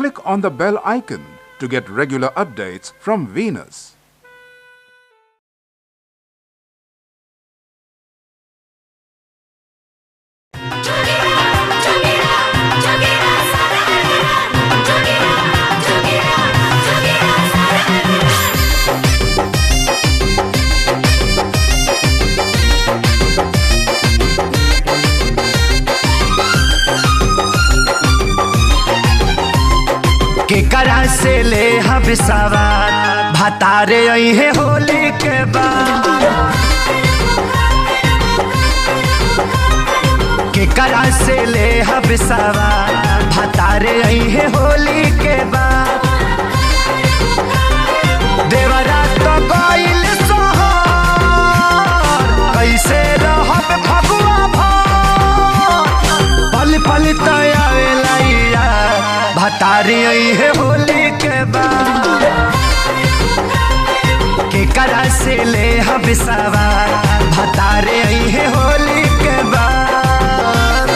click on the bell icon to get regular updates from Venus. केकरा से ले हम सवार भतारे अइहे होली के बाद। केकरा से ले हम सवार भतारे अइहे होली के बाद। देवरा तो गइल सोहर कैसे रहब फगुआ भर पल पल तयावेला भतारी अइहे होली के बाद। केकरा से ले हम सवार भतारे अइहे होली के बाद।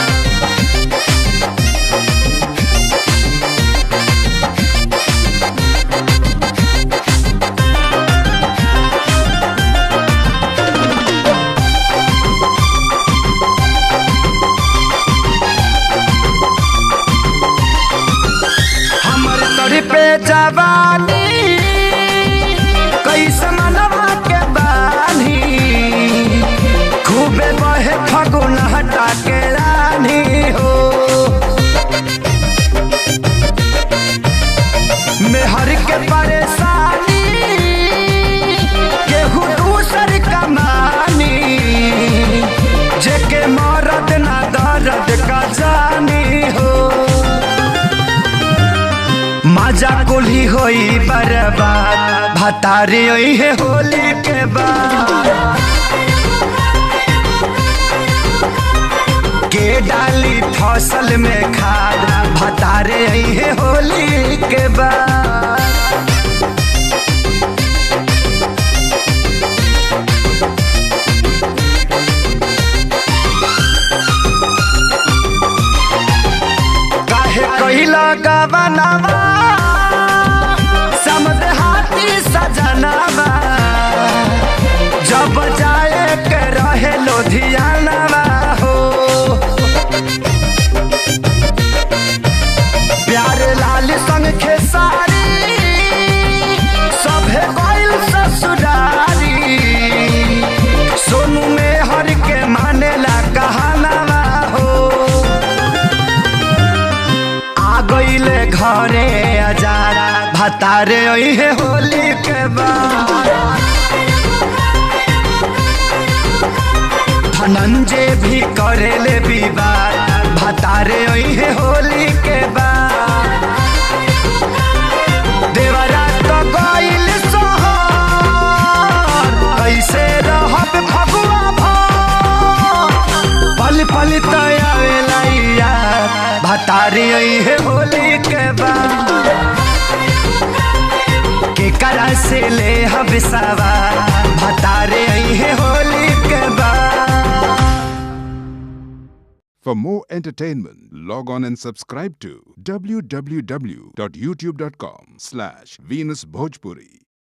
पे जवानी कैसे मनवा के बानी खूबे बहे फगुन हटा के रानी हो। मेहर के परेशानी केहू दूसर कमानी जेके मरद ना दर्द का जानी हो। मजा कुली होई बर्बाद भतारी अइहे होली के बाद। के डाली फसल में खाद भतारे अइहे होली के बाद। काहे कइला गवनावा सजनवा जब जाए के रहे लुधियानवा हो। प्यारे लाल संग खेसारी सभे गइल ससुरारी सोनू में हर के मानेला कहानवा हो। आ गइले घरे अजारा भतारे अइहे होली के बाद। धनंजय भी करेले विवाद भतारे अइहे होली के बाद। देवरा तो गइल सोहर कैसे रहब फगुआ भर पल पल तयावेला भतारे अइहे होली के बाद। केकरा से ले हम सवार भतारे अइहे होली के बाद। For more entertainment, log on and subscribe to www.youtube.com/VenusBhojpuri.